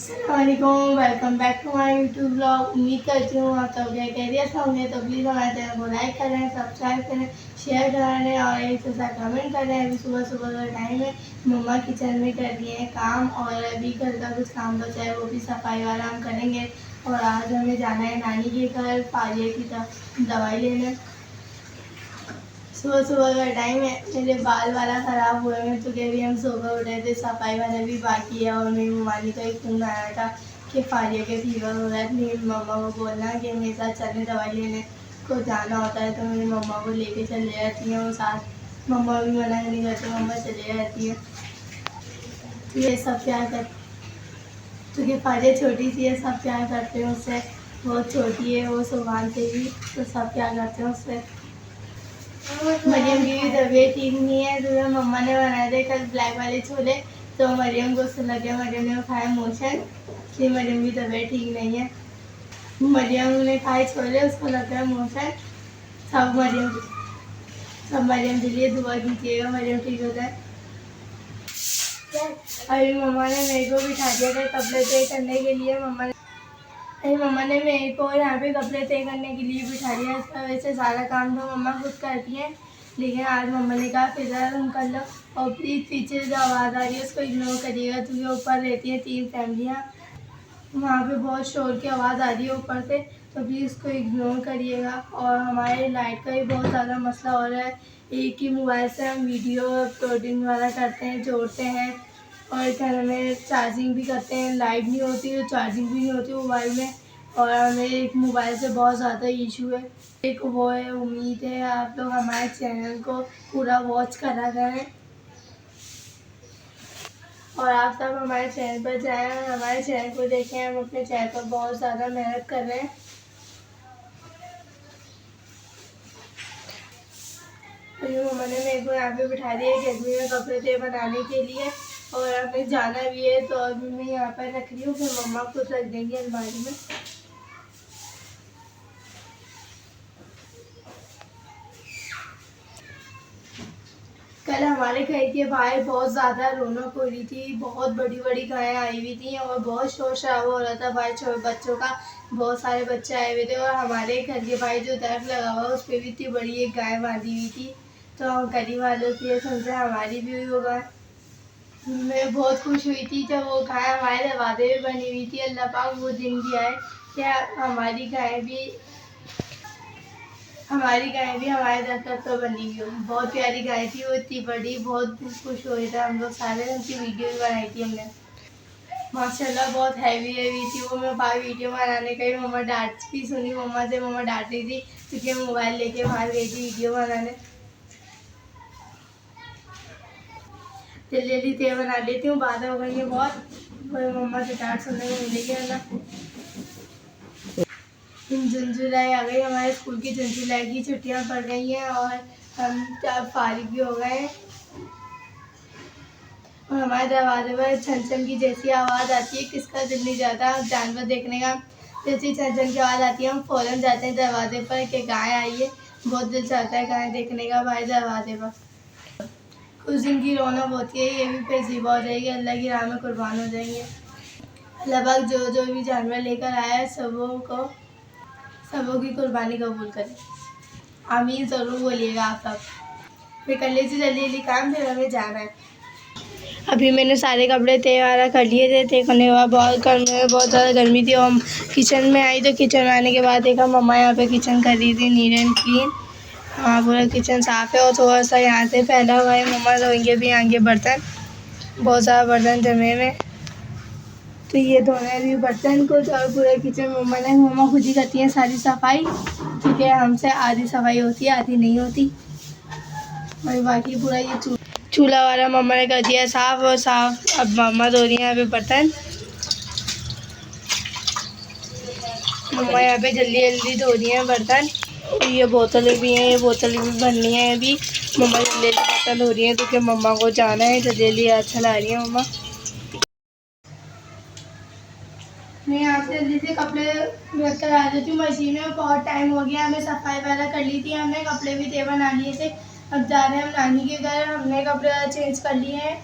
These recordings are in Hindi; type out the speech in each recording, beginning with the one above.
अस्सलामुअलैकुम, welcome back to my YouTube blog. उम्मीद करती हूँ आप सब खैरियत से होंगे। तो प्लीज़ हमारे चैनल को लाइक करें, सब्सक्राइब करें, शेयर करें और एक से साथ कमेंट करें। अभी सुबह सुबह का टाइम है, मम्मा किचन में कर रही हैं काम और अभी घर का कुछ काम बचा है वो भी सफाई वाला हम करेंगे। और आज हमें जाना है नानी के घर फाजिया की दवाई लेने। सुबह सुबह का टाइम है, मेरे बाल वाला ख़राब हुए हैं तो कह रही हम सुबह उठे थे, सफाई वाला भी बाकी है। और मेरी मम्मी का एक फ़ोन आया था कि फारिया के फीवर हो रहा है। मेरी मम्मा को बोलना कि मेरे साथ चले, दवाई लेने को जाना होता है तो मेरी मम्मा को लेके चले जाती हैं और साथ मम्मा भी मना नहीं करती, मम्मा चले जाती है। तो ये सब प्यार कर, क्योंकि फारिया छोटी सी है, सब प्यार करते हैं उससे। बहुत छोटी है वो, सुबह से भी तो सब प्यार करते हैं उससे। मरियम की भी तबीयत ठीक नहीं है तो मम्मा ने बनाए थे कल ब्लैक वाले छोले, तो मरियम को उससे लगे, मरियम ने खाया मोशन, इसलिए मरियम की तबीयत ठीक नहीं है। मरियम ने खाए छोले, उसको लग गया मोशन। सब मरियम के लिए दुआ कीजिएगा, मरियम ठीक हो जाए। अभी मम्मा ने मेरे को बिठा दिया था कपड़े तय करने के लिए। मम्मा ने मेरे को यहाँ पे कपड़े तय करने के लिए बिठा दिया। इसका वैसे सारा काम तो मम्मा खुद करती है, लेकिन आज मम्मा ने कहा फिलहाल हम कर लो। और प्लीज़ पीछे जो आवाज़ आ रही है उसको इग्नोर करिएगा, क्योंकि ऊपर रहती हैं 3 फैमिलियाँ, वहाँ पे बहुत शोर की आवाज़ आ रही है ऊपर से, तो प्लीज़ उसको इग्नोर करिएगा। और हमारे लाइट का भी बहुत ज़्यादा मसला हो रहा है। एक ही मोबाइल से हम वीडियो अपलोडिंग वाला करते हैं, जोड़ते हैं और घर में चार्जिंग भी करते हैं। लाइट नहीं होती तो चार्जिंग भी नहीं होती मोबाइल में, और हमें एक मोबाइल से बहुत ज़्यादा इशू है। एक वो है, उम्मीद है आप लोग हमारे चैनल को पूरा वॉच करा करें और आप सब हमारे चैनल पर जाएं और हमारे चैनल को देखें। हम अपने चैनल पर बहुत ज़्यादा मेहनत कर रहे हैं। तो मम्मा ने मेरे को यहाँ पे बिठा दिया गर्मी में कपड़े तय बनाने के लिए, और हमें जाना भी है तो अभी मैं यहाँ पर रख रही हूँ, फिर मम्मा खुद रख देंगी अलमारी में। कल हमारे घर के बाहर बहुत ज़्यादा रौनक हो रही थी, बहुत बड़ी बड़ी गायें आई हुई थी और बहुत शोर शराबा हो रहा था बाहर, छोटे बच्चों का। बहुत सारे बच्चे आए हुए थे और हमारे घर के बाहर जो दरख्त लगा हुआ उस पर भी इतनी बड़ी एक गाय बांधी हुई थी, तो हम गली वालों की समझे हमारी भी हुई वो गाय। मैं बहुत खुश हुई थी जब वो गाय हमारे दरवाजे में बनी हुई थी। अल्लाह पाक वो दिन भी आए क्या हमारी गाय भी हमारे दरख्त पर बनी हुई हो। बहुत प्यारी गाय थी वो, इतनी बड़ी, बहुत खुश हो रहे थे हम लोग सारे। उनकी वीडियो भी बनाई थी हमने, माशाल्लाह बहुत हैवी हैवी थी वो। मैं बाहर वीडियो बनाने गई, मम्मा डांट भी सुनी मम्मा से, मम्मा डांट रही थी क्योंकि मैं मोबाइल लेके बाहर गई थी वीडियो बनाने। जल्दी जल्दी तय बना लेती हूँ, बातें हो गई है बहुत, मम्मा से डांट सुनने को मिलेगी ना। जून जुलाई आ गई, हमारे स्कूल की जून जुलाई की छुट्टियां पड़ गई हैं और हम अब फारिग भी हो गए हैं। और हमारे दरवाजे पर छन छन की जैसी आवाज़ आती है, किसका दिल नहीं जाता जानवर देखने का। जैसी छन छन की आवाज़ आती है हम फ़ौरन जाते हैं दरवाजे पर कि गाय आई है, बहुत दिल चाहता है गाय देखने का हमारे दरवाजे पर। कुछ दिन की रौनक होती है, ये भी फिर ज़िबा हो जाएगी, अल्लाह की राह में कुर्बान हो जाएंगे। अल्लाह पाक जो जो भी जानवर लेकर आया है सबों की कुर्बानी कबूल करे, आमीन ज़रूर बोलिएगा आप सब। फिर कर लीजिए जल्दी जल्दी काम, फिर हमें जाना है। अभी मैंने सारे कपड़े तय वाला कर लिए थे। तय करने के बाद बहुत ज़्यादा गर्मी थी और हम किचन में आई, तो किचन में आने के बाद देखा मम्मा यहाँ पे किचन कर रही थी नीट एंड क्लीन। हाँ, पूरा किचन साफ़ है और थोड़ा सा यहाँ से फैला हुआ है। मम्मा धोएंगे भी यहाँ के बर्तन, बहुत ज़्यादा बर्तन जमे हुए, तो ये धोना है अभी बर्तन को। और पूरा किचन मम्मा खुद ही करती हैं सारी सफाई, क्योंकि हमसे आधी सफाई होती है आधी नहीं होती। और बाकी पूरा ये चूल्हा वाला मम्मा ने कर दिया साफ़, और साफ़ अब मम्मा धो रही हैं यहाँ पे बर्तन। मम्मा यहाँ पे जल्दी जल्दी धो रही हैं बर्तन। ये बोतलें भी हैं, ये बोतलें भी भरनी है अभी। मम्मा जल्दी जल्दी बर्तन धो रही हैं क्योंकि मम्मा को जाना है, जल्दी जल्दी अच्छा ला रही है मम्मा। मैं यहाँ से जल्दी से कपड़े रख कर आ जाती हूँ मशीन में, बहुत टाइम हो गया। हमें सफाई वगैरह कर ली थी, हमने कपड़े भी तय बना लिए थे। अब जा रहे हैं हम नानी के घर, हमने कपड़े चेंज कर लिए हैं,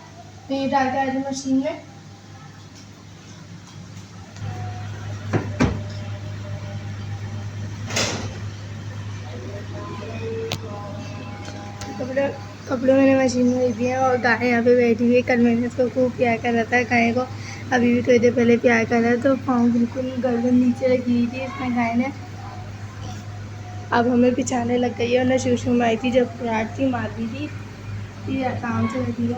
मैं डाल के आ रही मशीन में। कपड़े मैंने मशीन में रख दिए हैं और गाय यहाँ पे बैठी हुई है। कल मैंने इसको खूब प्यार करा था गाय को, अभी भी थोड़ी देर पहले प्यार करा तो पाँव बिल्कुल गर्दन नीचे रखी हुई थी इसमें गाय ने। अब हमें पिछाने लग गई है और ना शूशू में आई थी जब खुराक थी मार दी थी, ये काम से रखी है।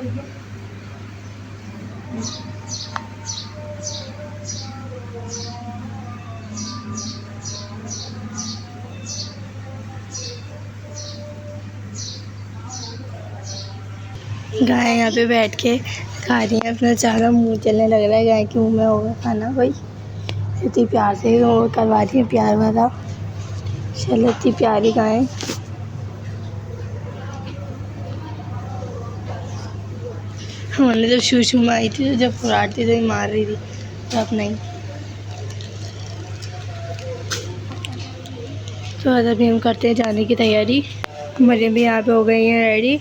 गाय यहाँ पे बैठ के खा रही है अपना चारा, मुँह चलने लग रहा है गाय के मुँह में होगा खाना भाई। इतनी प्यार से वो करवा रही है प्यार वाला, चलो इतनी प्यारी गाय। हमने जब शूशू में आई थी तो जब खुराट थी तो ही मार रही थी, तो अब नहीं। तो आज अभी हम करते हैं जाने की तैयारी। मरियम भी यहाँ पे हो गई हैं रेडी।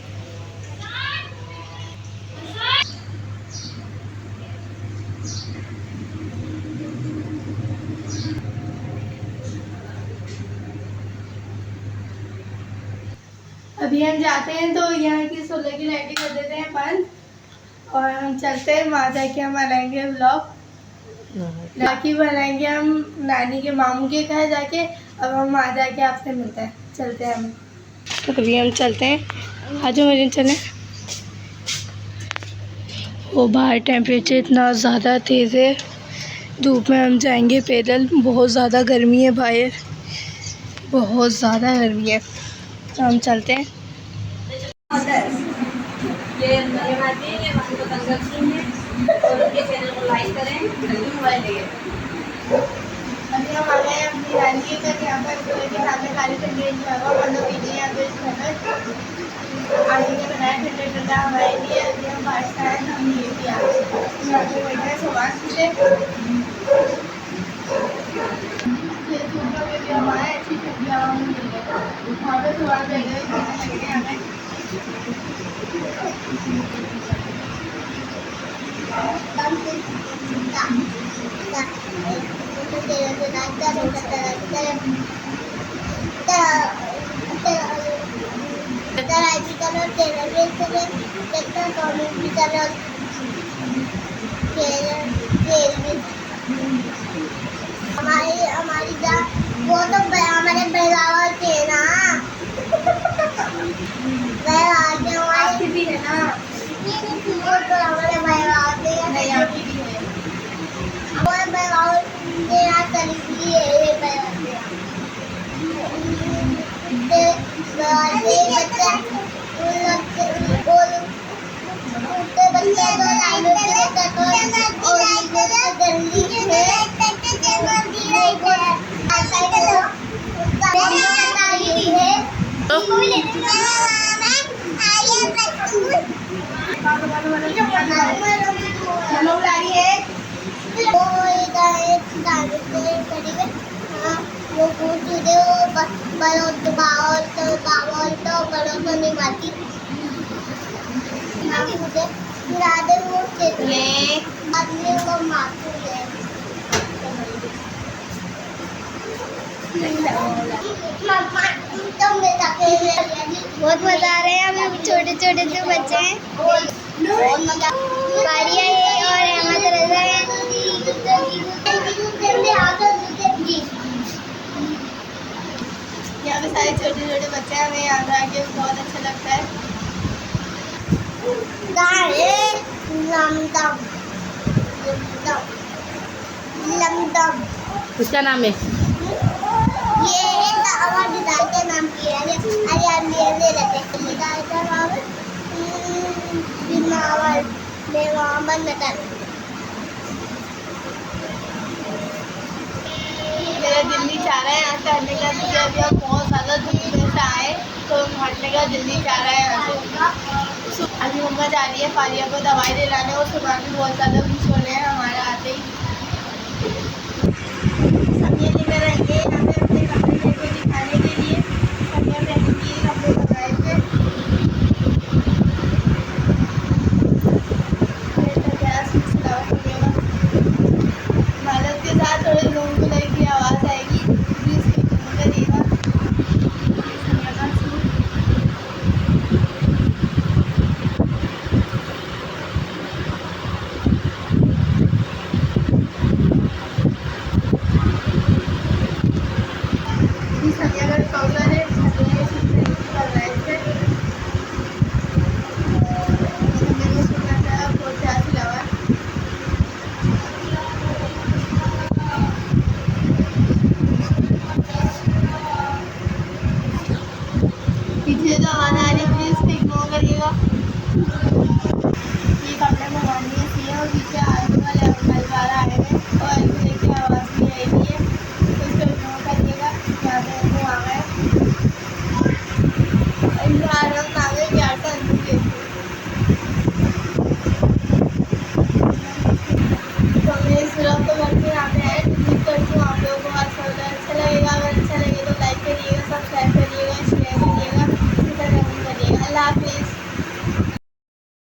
अभी हम जाते हैं तो यहाँ की सोलर की लाइटें कर देते हैं बंद और हम चलते हैं वहाँ जाके हम बनाएंगे व्लॉग। बाकी बनाएंगे हम नानी के मामू के घर जाके। अब हम वहाँ जाके आपसे मिलते हैं, चलते हैं हम। तो अभी हम चलते हैं, आज मुझे चलें। वो बाहर टेम्परेचर इतना ज़्यादा तेज़ है, धूप में हम जाएंगे पैदल, बहुत ज़्यादा गर्मी है बाहर, बहुत ज़्यादा गर्मी है। तो हम चलते हैं। अभी हम आ गए हैं अपनी नानी के घर, यहाँ पर चूल्हे के सामने खाली ठंडे यहाँ पे आगे ने बनाया ठंडे ठंडा हमारे लिए। अभी हम बारिश आए तो हम ये भी आए यहाँ पे बैठे हैं सुबह से। हम आए अच्छी ठंडी हवा में मिल गए, वहाँ पे सुबह बैठे लगे हमें। हमारी वो तो हमारे बहलावा के ना आपकी भी है ना, वो तो हमारे बहलावा के नहीं, आपकी भी है। हमारे बहलावा के यहाँ चली है ये वो बहुत मजा आ रहा है। हम लोग छोटे छोटे से बच्चे हैं, बहुत मजा बारी है और अहमद रजा है। यहाँ पे सारे छोटे छोटे बच्चे हैं, हमें यहाँ आके बहुत अच्छा लगता है। उसका नाम है ये हमारे दादा का नाम किया है। अरे हम ले लेते हैं दादा का नाम बिमावर मोहम्मद नटन। मेरा दिल नहीं चाह रहा है यहाँ से हटने का, क्योंकि अभी हम बहुत ज़्यादा धूप में से आए तो हटने का दिल नहीं चाह रहा है यहाँ से। अभी मम्मा जा रही है फारिया को दवाई दिलाने और सुबह भी बहुत ज़्यादा खुश हो रहे हैं।